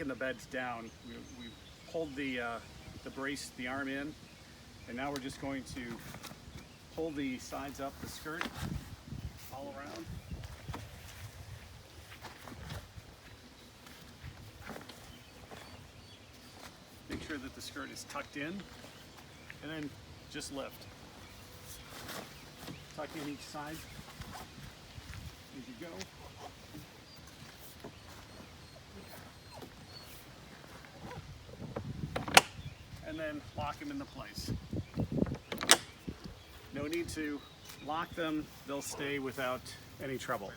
locking the beds down. We pulled the brace, the arm in, and now we're just going to pull the sides up, the skirt, all around. Make sure that the skirt is tucked in, and then just lift. Tuck in each side as you go. And then lock them into place. No need to lock them, they'll stay without any trouble.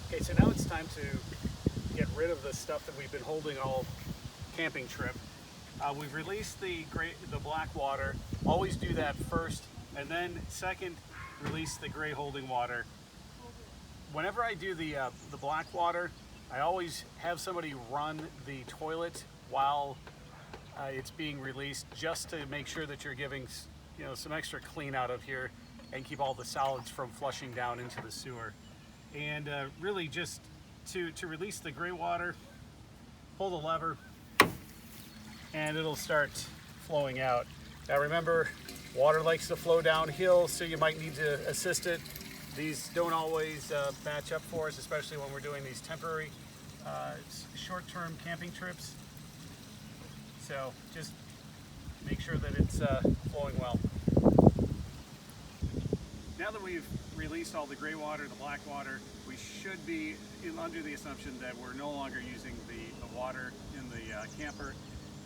Okay, so now it's time to get rid of the stuff that we've been holding all camping trip. We've released the black water. Always do that first, and then second, release the gray holding water. Whenever I do the black water, I always have somebody run the toilet while it's being released, just to make sure that you're giving some extra clean out of here and keep all the solids from flushing down into the sewer. And really just to release the gray water, pull the lever and it'll start flowing out. Now remember, water likes to flow downhill, so you might need to assist it. These don't always match up for us, especially when we're doing these temporary short-term camping trips. So just make sure that it's flowing well. Now that we've released all the gray water, the black water, we should be under the assumption that we're no longer using the water in the camper.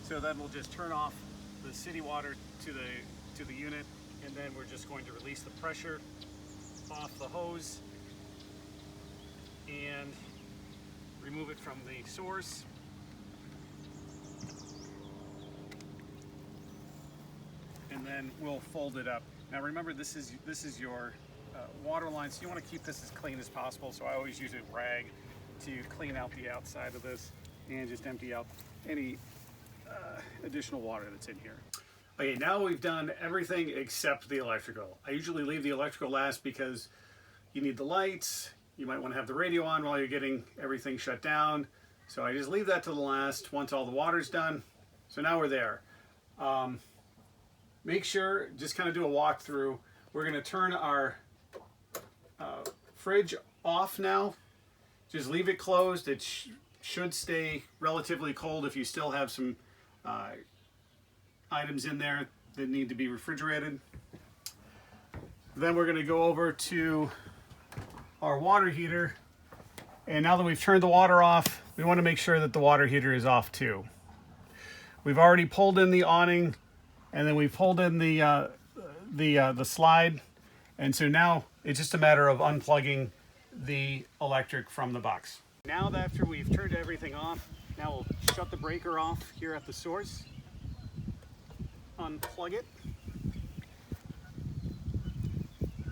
So then we'll just turn off the city water to the unit, and then we're just going to release the pressure off the hose and remove it from the source. And then we'll fold it up. Now remember, this is your water line, so you want to keep this as clean as possible. So I always use a rag to clean out the outside of this and just empty out any additional water that's in here. Okay, now we've done everything except the electrical. I usually leave the electrical last because you need the lights, you might want to have the radio on while you're getting everything shut down. So I just leave that to the last once all the water's done. So now we're there. Make sure, just kind of do a walkthrough. We're going to turn our fridge off now. Just leave it closed. It should stay relatively cold if you still have some items in there that need to be refrigerated. Then we're going to go over to our water heater. And now that we've turned the water off, we want to make sure that the water heater is off too. We've already pulled in the awning, and then we pulled in the slide, and so now it's just a matter of unplugging the electric from the box. Now that after we've turned everything off, now we'll shut the breaker off here at the source, unplug it,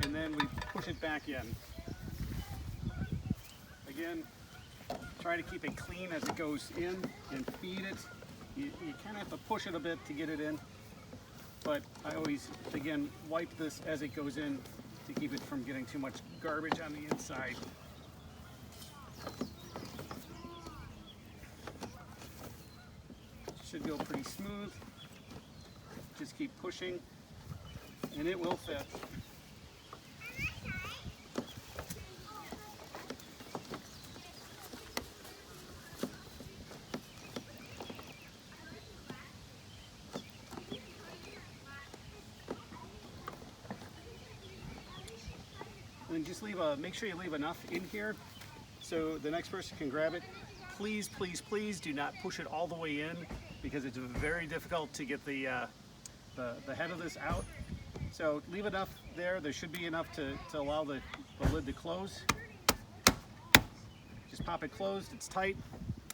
and then we push it back in. Again, try to keep it clean as it goes in and feed it. You kind of have to push it a bit to get it in, but I always, again, wipe this as it goes in to keep it from getting too much garbage on the inside. Should go pretty smooth. Just keep pushing and it will fit. And just make sure you leave enough in here so the next person can grab it. Please, please, please do not push it all the way in, because it's very difficult to get the head of this out. So leave enough there. There should be enough to allow the lid to close. Just pop it closed, it's tight,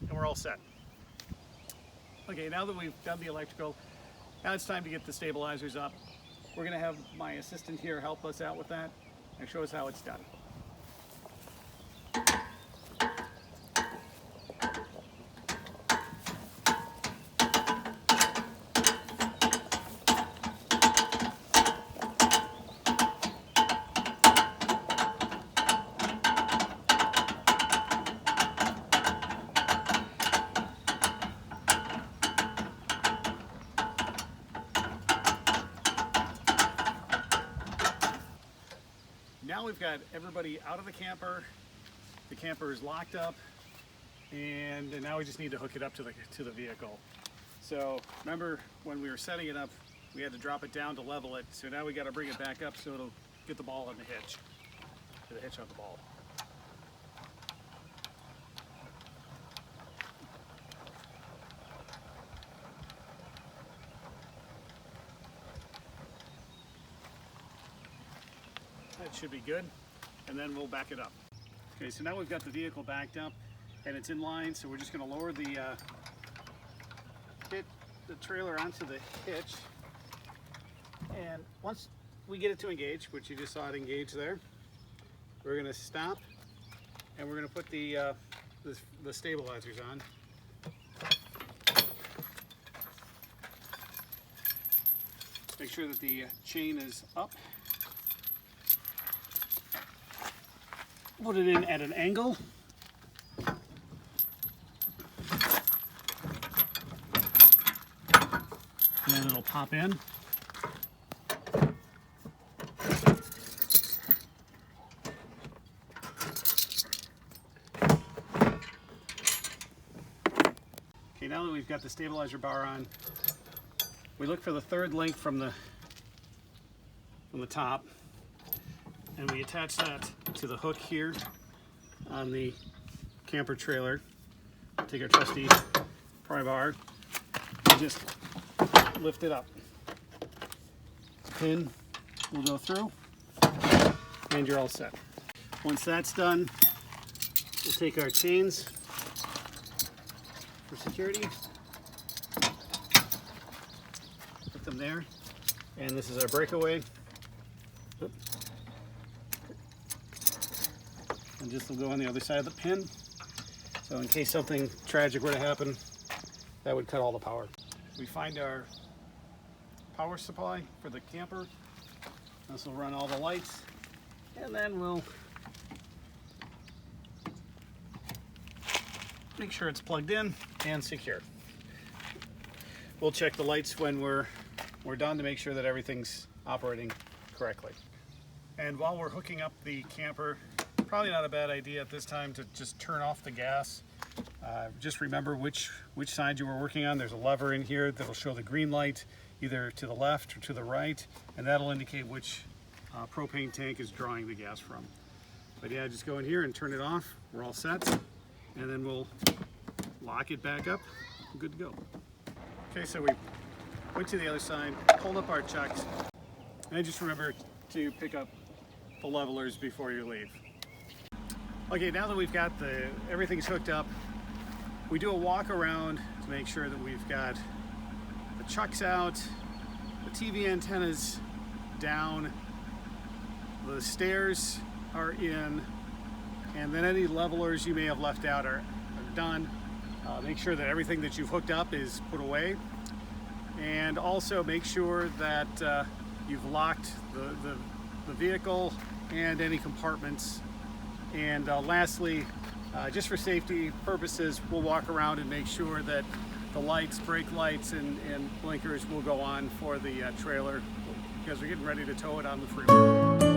and we're all set. Okay, now that we've done the electrical, now it's time to get the stabilizers up. We're gonna have my assistant here help us out with that and show us how it's done. we've got everybody out of the camper is locked up, and now we just need to hook it up to the vehicle. So remember when we were setting it up, we had to drop it down to level it, so now we got to bring it back up so it'll get the ball on the hitch, to the hitch on the ball. That should be good, and then we'll back it up. Okay, so now we've got the vehicle backed up and it's in line, so we're just going to lower the trailer onto the hitch, and once we get it to engage, which you just saw it engage there, we're going to stop and we're going to put the stabilizers on. Make sure that the chain is up. Put it in at an angle. And then it'll pop in. Okay, now that we've got the stabilizer bar on, we look for the third link from the top, and we attach that to the hook here on the camper trailer. Take our trusty pry bar and just lift it up. Pin will go through and you're all set. Once that's done, we'll take our chains for security, put them there, and this is our breakaway. And this will go on the other side of the pin. So in case something tragic were to happen, that would cut all the power. We find our power supply for the camper. This will run all the lights, and then we'll make sure it's plugged in and secure. We'll check the lights when we're done to make sure that everything's operating correctly. And while we're hooking up the camper, probably not a bad idea at this time to just turn off the gas. Just remember which side you were working on. There's a lever in here that'll show the green light either to the left or to the right, and that'll indicate which propane tank is drawing the gas from. But yeah, just go in here and turn it off. We're all set, and then we'll lock it back up. We're good to go. Okay, so we went to the other side, pulled up our chucks, and just remember to pick up the levelers before you leave. Okay, now that we've got everything's hooked up, we do a walk around to make sure that we've got the chucks out, the TV antennas down, the stairs are in, and then any levelers you may have left out are done. Make sure that everything that you've hooked up is put away, and also make sure that you've locked the vehicle and any compartments. And lastly, just for safety purposes, we'll walk around and make sure that the lights, brake lights and blinkers will go on for the trailer, because we're getting ready to tow it on the freeway.